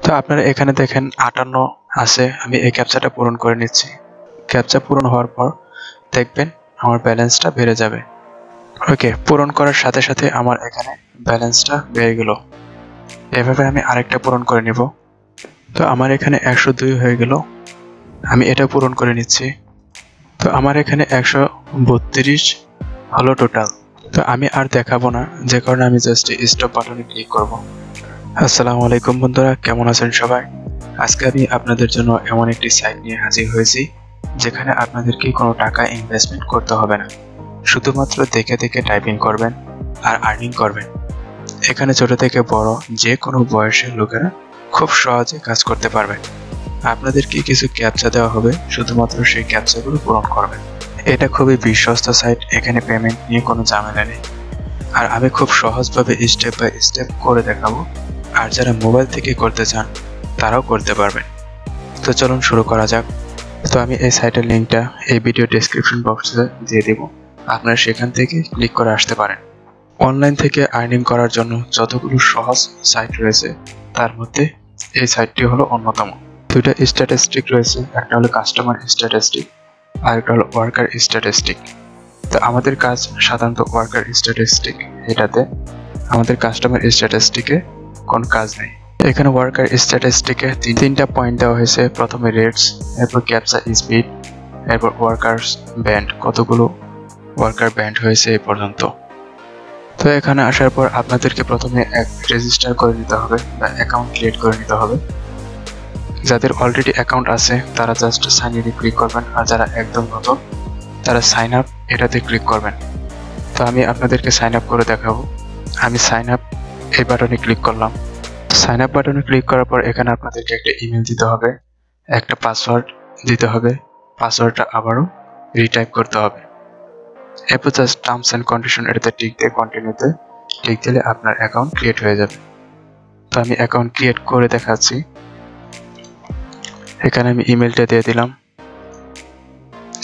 তো আপনারা এখানে দেখেন 58 আছে, আমি এই ক্যাপচাটা পূরণ করে নিচ্ছি। ক্যাপচা পূরণ হওয়ার পর দেখবেন আমার ব্যালেন্সটা বেড়ে যাবে। ওকে, পূরণ করার সাথে সাথে আমার এখানে ব্যালেন্সটা বেড়ে গেল। এভাবে আমি আরেকটা পূরণ করে নিব। তো আমার এখানে 102 হয়ে গেল, আমি এটা পূরণ করে নিচ্ছি। তো আমার এখানে 132 হলো টোটাল। তো আমি আর দেখাবো না, যে কারণে আমি জাস্ট স্টপ বাটনে ক্লিক করব। আসসালামু আলাইকুম বন্ধুরা, কেমন আছেন সবাই? আজকে আমি আপনাদের জন্য এমন একটি সাইট নিয়ে হাজির হয়েছি যেখানে আপনাদেরকে কোনো টাকা ইনভেস্টমেন্ট করতে হবে না, শুধুমাত্র দেখে দেখে টাইপিং করবেন আর আর্নিং করবেন। এখানে ছোট থেকে বড় যে কোনো বয়সের লোকেরা খুব সহজে কাজ করতে পারবেন। আপনাদেরকে কিছু ক্যাপচা দেওয়া হবে, শুধুমাত্র সেই ক্যাপচাগুলো পূরণ করবেন। এটা খুবই বিশ্বস্ত সাইট, এখানে পেমেন্ট নিয়ে কোনো ঝামেলা নেই। আর আমি খুব সহজভাবে স্টেপ বাই স্টেপ করে দেখাবো, আর যারা মোবাইল থেকে করতে চান তারাও করতে পারবেন। তো চলুন শুরু করা যাক। তো আমি এই সাইটের লিঙ্কটা এই ভিডিও ডেসক্রিপশন বক্সে দিয়ে দেব, আপনারা সেখান থেকে ক্লিক করে আসতে পারেন। অনলাইন থেকে আর্নিং করার জন্য যতগুলো সহজ সাইট রয়েছে তার মধ্যে এই সাইটটি হলো অন্যতম। দুইটা স্ট্যাটিস্টিক রয়েছে, একটা হলো কাস্টমার স্ট্যাটিস্টিক আর একটা হলো ওয়ার্কার স্ট্যাটিস্টিক। তো আমাদের কাজ সাধারণত ওয়ার্কার স্ট্যাটিস্টিক, এটাতে আমাদের কাস্টমার স্ট্যাটিস্টিকে কোন কাজ নেই। এখানে ওয়ার্কার স্ট্যাটিস্টিকে তিনটা পয়েন্ট দেওয়া হয়েছে, প্রথমে রেটস, এরপর ক্যাপচা স্পিড, এরপর ওয়ার্কার্স ব্যান্ড, কতগুলো ওয়ার্কার ব্যান্ড হয়েছে এই পর্যন্ত। তো এখানে আসার পর আপনাদেরকে প্রথমে রেজিস্টার করে নিতে হবে বা অ্যাকাউন্ট ক্রিয়েট করে নিতে হবে। যাদের অলরেডি অ্যাকাউন্ট আছে তারা জাস্ট সাইন ইনে ক্লিক করবেন, আর যারা একদম নতুন তারা সাইন আপ এটাতে ক্লিক করবেন। তো আমি আপনাদেরকে সাইন আপ করে দেখাবো। আমি সাইন আপ এই বাটনে ক্লিক করলাম। সাইন আপ বাটনে ক্লিক করার পর এখানে আপনাদেরকে একটা ইমেল দিতে হবে, একটা পাসওয়ার্ড দিতে হবে, পাসওয়ার্ডটা আবারও রিটাইপ করতে হবে। এরপর জাস্ট টার্মস অ্যান্ড কন্ডিশন এটাতে টিক দিয়ে কন্টিনিউতে টিক দিলে আপনার অ্যাকাউন্ট ক্রিয়েট হয়ে যাবে। তো আমি অ্যাকাউন্ট ক্রিয়েট করে দেখাচ্ছি। এখানে আমি ইমেলটা দিয়ে দিলাম,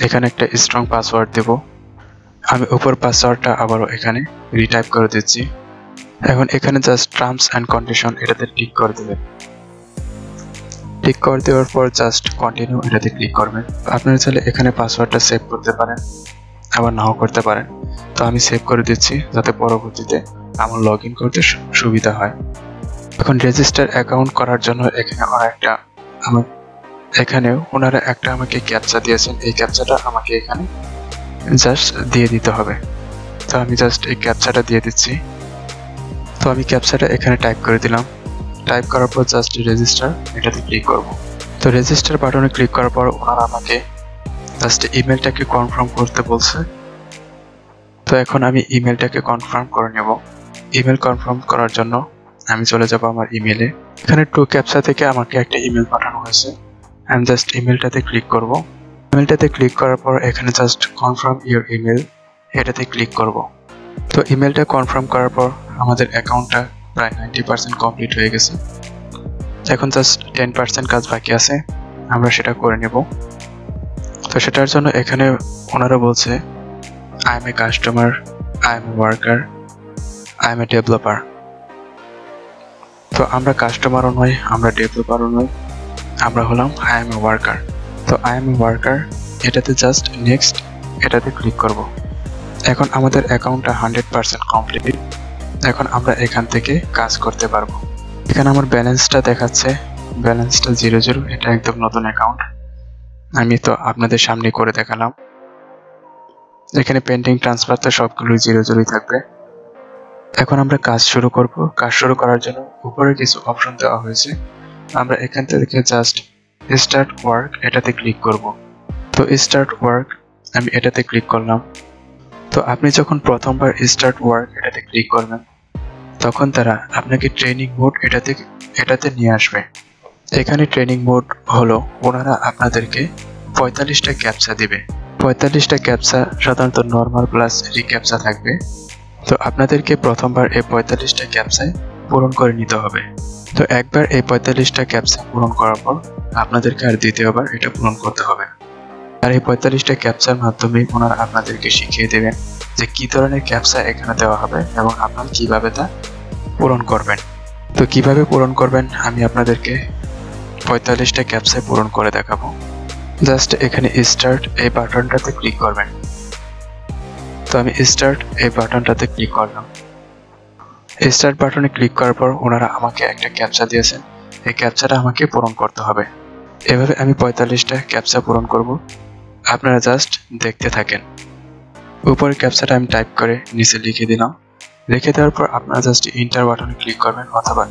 এখানে একটা স্ট্রং পাসওয়ার্ড দেব। আমি উপর পাসওয়ার্ডটা আবারও এখানে রিটাইপ করে দিচ্ছি। এখন এখানে জাস্ট টার্মস অ্যান্ড কন্ডিশন এটাতে টিক করে দেবেন। টিক করে দেওয়ার পর জাস্ট কন্টিনিউ এটাতে ক্লিক করবেন। আপনারা চাইলে এখানে পাসওয়ার্ডটা সেভ করতে পারেন, আবার নাও করতে পারেন। তো আমি সেভ করে দিচ্ছি যাতে পরবর্তীতে আমার লগ ইন করতে সুবিধা হয়। এখন রেজিস্টার অ্যাকাউন্ট করার জন্য ওনারা একটা আমাকে ক্যাপচা দিয়েছেন, এই ক্যাপচাটা আমাকে এখানে জাস্ট দিয়ে দিতে হবে। তো আমি জাস্ট এই ক্যাপচাটা দিয়ে দিচ্ছি। তো আমি ক্যাপচাটা এখানে টাইপ করে দিলাম। টাইপ করার পর জাস্ট রেজিস্টার এটাতে ক্লিক করব। তো রেজিস্টার বাটনে ক্লিক করার পর ওনারা আমাকে জাস্ট ইমেলটাকে কনফার্ম করতে বলছে। তো এখন আমি ইমেলটাকে কনফার্ম করে নেব। ইমেল কনফার্ম করার জন্য আমি চলে যাব আমার ইমেলে। এখানে টু ক্যাপচা থেকে আমাকে একটা ইমেল পাঠানো হয়েছে, আমি জাস্ট ইমেলটাতে ক্লিক করব। ইমেলটাতে ক্লিক করার পর এখানে জাস্ট কনফার্ম ইওর ইমেল এটাতে ক্লিক করব। তো ইমেলটা কনফার্ম করার পর আমাদের অ্যাকাউন্টটা প্রায় 90% কমপ্লিট হয়ে গেছে। এখন জাস্ট 10% কাজ বাকি আছে, আমরা সেটা করে নেব। তো সেটার জন্য এখানে ওনারা বলছে I M A customer, I M A worker, I M A developer. তো আমরা কাস্টমারও নই, আমরা ডেভেলপারও নই, আমরা হলাম আই এম এ ওয়ার্কার। তো আই এম এ ওয়ার্কার এটাতে জাস্ট নেক্সট এটাতে ক্লিক করব। এখন আমাদের অ্যাকাউন্টটা 100% কমপ্লিট। এখন আমরা এখান থেকে কাজ করতে পারবো। এখানে আমার ব্যালেন্সটা দেখাচ্ছে, ব্যালেন্সটা 00, এটা একদম নতুন অ্যাকাউন্ট। আমি তো আপনাদের সামনে করে দেখালাম। এখানে পেন্ডিং ট্রান্সফার তো সবগুলোই 00 থাকবে। এখন আমরা কাজ শুরু করব। কাজ শুরু করার জন্য উপরে কিছু অপশন দেওয়া হয়েছে, আমরা এখান থেকে জাস্ট স্টার্ট ওয়ার্ক এটাতে ক্লিক করব। তো স্টার্ট ওয়ার্ক আমি এটাতে ক্লিক করলাম। তো আপনি যখন প্রথমবার স্টার্ট ওয়ার্ক এটাতে ক্লিক করবেন তখন তারা আপনাকে ট্রেনিং মোড এটাতে নিয়ে আসবে। এখানে ট্রেনিং মোড হলো ওনারা আপনাদেরকে 45টা ক্যাপচা দিবে। 45টা ক্যাপচা সাধারণত নর্মাল প্লাস রিক্যাপচা থাকবে। তো আপনাদেরকে প্রথমবার এই 45টা ক্যাপচায় পূরণ করে নিতে হবে। তো একবার এই 45টা ক্যাপচা পূরণ করার পর আপনাদেরকে আর দ্বিতীয়বার এটা পূরণ করতে হবে। আর এই 45টা ক্যাপচার মাধ্যমে ওনারা আপনাদেরকে শিখিয়ে দেবেন যে কি ধরনের ক্যাপচা এখানে দেওয়া হবে এবং আপনারা কিভাবে তা পূরণ করবেন। তো কিভাবে পূরণ করবেন আমি আপনাদেরকে 45টা ক্যাপচা পূরণ করে দেখাবো। জাস্ট এখানে স্টার্ট এই বাটনটাতে ক্লিক করবেন। তো আমি স্টার্ট এই বাটনটাতে ক্লিক করলাম। স্টার্ট বাটনে ক্লিক করার পর ওনারা আমাকে একটা ক্যাপচা দিয়েছেন, এই ক্যাপচাটা আমাকে পূরণ করতে হবে। এভাবে আমি 45টা ক্যাপচা পূরণ করব। আপনারা জাস্ট দেখতে থাকেন। উপরে ক্যাপচাটা আমি টাইপ করে নিচে লিখে দিলাম। লিখে দেওয়ার পর আপনারা জাস্ট এন্টার বাটনে ক্লিক করবেন অথবা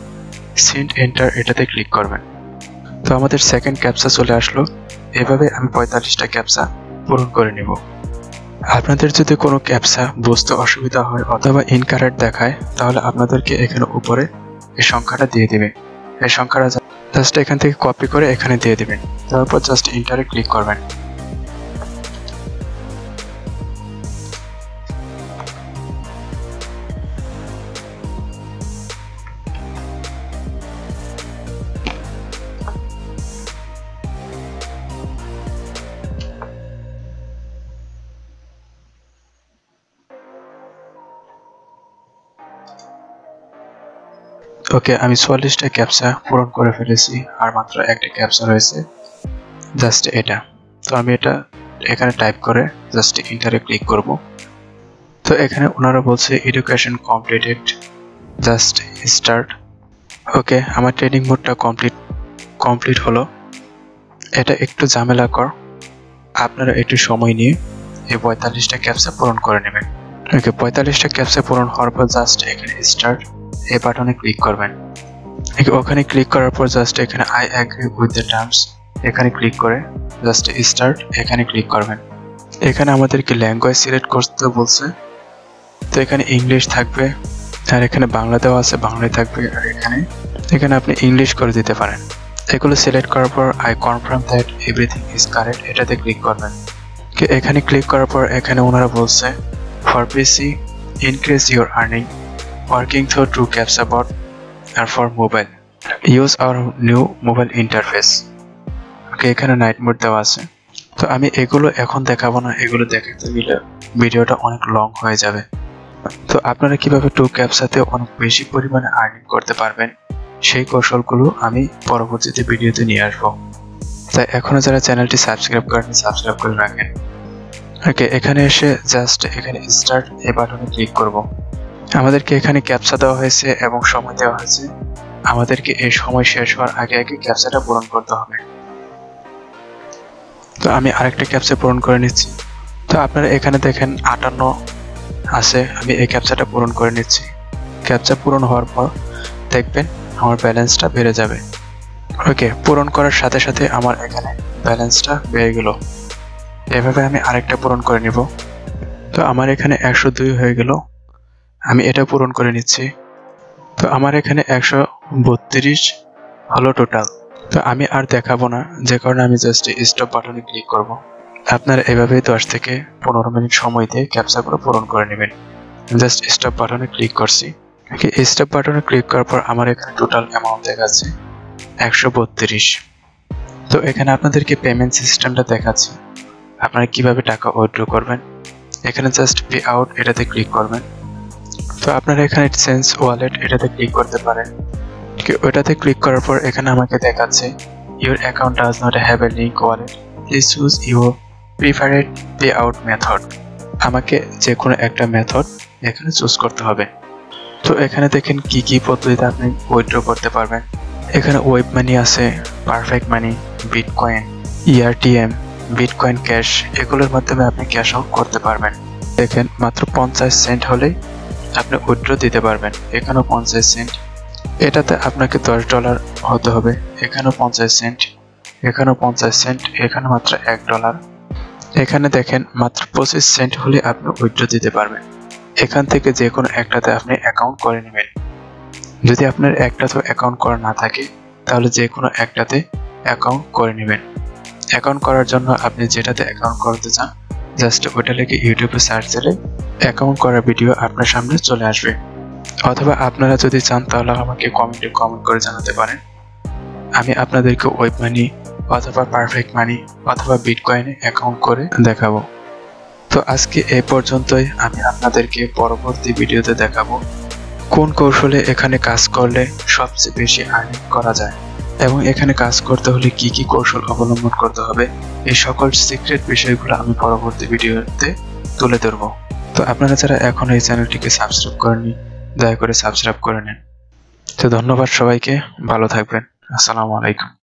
সেন্ড এন্টার এটাতে ক্লিক করবেন। তো আমাদের সেকেন্ড ক্যাপচা চলে আসলো। এভাবে আমি 45টা ক্যাপচা পূরণ করে নিব। আপনাদের যদি কোনো ক্যাপচা বুঝতে অসুবিধা হয় অথবা ইনকারেক্ট দেখায়, তাহলে আপনাদেরকে এখানে উপরে এই সংখ্যাটা দিয়ে দিবে। এই সংখ্যাটা জাস্ট এখান থেকে কপি করে এখানে দিয়ে দিবেন। তারপর জাস্ট এন্টারে ক্লিক করবেন। ওকে, আমি 44টা ক্যাপচা পূরণ করে ফেলেছি, আর মাত্র একটা ক্যাপচা রয়েছে, জাস্ট এটা। তো আমি এটা এখানে টাইপ করে জাস্ট এন্টারে ক্লিক করব। তো এখানে ওনারা বলছে এডুকেশন কমপ্লিটেড, জাস্ট স্টার্ট। ওকে, আমার ট্রেনিং মোডটা কমপ্লিট হলো। এটা একটু ঝামেলাকর, আপনারা একটু সময় নিয়ে এই 45টা ক্যাপচা পূরণ করে নেবেন। ওকে, 45টা ক্যাপচা পূরণ হওয়ার পর জাস্ট এখানে স্টার্ট এই বাটনে ক্লিক করবেন। ওখানে ক্লিক করার পর জাস্ট এখানে I agree with the terms এখানে ক্লিক করে জাস্ট স্টার্ট এখানে ক্লিক করবেন। এখানে আমাদেরকে ল্যাঙ্গুয়েজ সিলেক্ট করতে বলছে। তো এখানে ইংলিশ থাকবে, আর এখানে বাংলা দেওয়া আছে, বাংলায় থাকবে, আর এখানে আপনি ইংলিশ করে দিতে পারেন। এগুলো সিলেক্ট করার পর I confirm that everything is correct এটাতে ক্লিক করবেন। এখানে ক্লিক করার পর এখানে ওনারা বলছে for PC increase your earning working through true captcha bot and for mobile use our new mobile interface। ওকে, এখানে নাইট মোড দেওয়া আছে। তো আমি এগুলো এখন দেখাবো না, এগুলো দেখাতে গেলে ভিডিওটা অনেক লং হয়ে যাবে। তো আপনারা কিভাবে ট্রু ক্যাপচাতে অনেক বেশি পরিমাণে আর্নিং করতে পারবেন সেই কৌশলগুলো আমি পরবর্তীতে ভিডিওতে নিয়ে আসবো। তাই এখনো যারা চ্যানেলটি সাবস্ক্রাইব করেনি সাবস্ক্রাইব করে রাখেন। ওকে, এখানে এসে জাস্ট এখানে স্টার্ট এই বাটনে ক্লিক করব। আমাদেরকে এখানে ক্যাপচা দেওয়া হয়েছে এবং সময় দেওয়া হয়েছে। আমাদেরকে এই সময় শেষ হওয়ার আগে আগে ক্যাপচাটা পূরণ করতে হবে। তো আমি আরেকটা ক্যাপচা পূরণ করে নিচ্ছি। তো আপনারা এখানে দেখেন 58 আছে, আমি এই ক্যাপচাটা পূরণ করে নিচ্ছি। ক্যাপচা পূরণ হওয়ার পর দেখবেন আমার ব্যালেন্সটা বেড়ে যাবে। ওকে, পূরণ করার সাথে সাথে আমার এখানে ব্যালেন্সটা বেড়ে গেল। এভাবে আমি আরেকটা পূরণ করে নিব। তো আমার এখানে 102 হয়ে গেল, আমি এটা পূরণ করে নিচ্ছি। তো আমার এখানে 132 হলো টোটাল। তো আমি আর দেখাবো না, যে কারণে আমি জাস্ট স্টপ বাটনে ক্লিক করব। আপনারা এভাবে 10 থেকে 15 মিনিট সময় দিয়ে ক্যাপচাগুলো পূরণ করে নেবেন। জাস্ট স্টপ বাটনে ক্লিক করছি। স্টপ বাটনে ক্লিক করার পর আমার এখানে টোটাল অ্যামাউন্ট দেখাচ্ছে 132। তো এখানে আপনাদেরকে পেমেন্ট সিস্টেমটা দেখাচ্ছি, আপনারা কিভাবে টাকা উইথড্র করবেন। এখানে জাস্ট পে আউট এটাতে ক্লিক করবেন। তো আপনারা এখানে চেঞ্জ ওয়ালেট এটাতে ক্লিক করতে পারেন। ওটাতে ক্লিক করার পর এখানে আমাকে দেখাচ্ছে your account does not have a link wallet, please choose your preferred pay out method. আমাকে যে কোনো একটা মেথড এখানে চুজ করতে হবে। তো এখানে দেখেন কি কি পদ্ধতিতে আপনি উইথড্র করতে পারবেন। এখানে ওয়েব মানি আছে, পারফেক্ট মানি, বিটকয়েন, ERTM, বিটকয়েন ক্যাশ, এগুলোর মাধ্যমে আপনি ক্যাশ আউট করতে পারবেন। দেখেন মাত্র 50 সেন্ট হলেই আপনি উইথড্র দিতে পারবেন। এখানেও 50 সেন্ট, এটাতে আপনাকে $10 হতে হবে। এখানেও 50 সেন্ট, এখানেও 50 সেন্ট, এখানে মাত্র $1। এখানে দেখেন মাত্র 25 সেন্ট হলে আপনি উইথড্র দিতে পারবেন। এখান থেকে যে কোনো একটাতে আপনি অ্যাকাউন্ট করে নেবেন। যদি আপনার একটাতেও অ্যাকাউন্ট করা না থাকে তাহলে যে কোনো একটাতে অ্যাকাউন্ট করে নেবেন। অ্যাকাউন্ট করার জন্য আপনি যেটাতে অ্যাকাউন্ট করতে চান জাস্ট ওটা লিখে ইউটিউবে সার্চ দিলে অ্যাকাউন্ট করার ভিডিও আপনার সামনে চলে আসবে। অথবা আপনারা যদি চান তাহলে আমাকে কমেন্টে কমেন্ট করে জানাতে পারেন, আমি আপনাদেরকে ওয়েব মানি অথবা পারফেক্ট মানি অথবা বিটকয়েনে অ্যাকাউন্ট করে দেখাবো। তো আজকে এই পর্যন্তই। আমি আপনাদেরকে পরবর্তী ভিডিওতে দেখাবো কোন কৌশলে এখানে কাজ করলে সবচেয়ে বেশি আর্নিং করা যায়। এবং এখানে কাজ করতে হলে কি কি কৌশল অবলম্বন করতে হবে এই সকল সিক্রেট বিষয়গুলো আমি পরবর্তী ভিডিওতে তুলে ধরব। তো আপনারা যারা এখন এই চ্যানেলটিকে সাবস্ক্রাইব করেননি দয়া করে সাবস্ক্রাইব করে নেন। তো ধন্যবাদ সবাইকে, ভালো থাকবেন। আসসালামু আলাইকুম।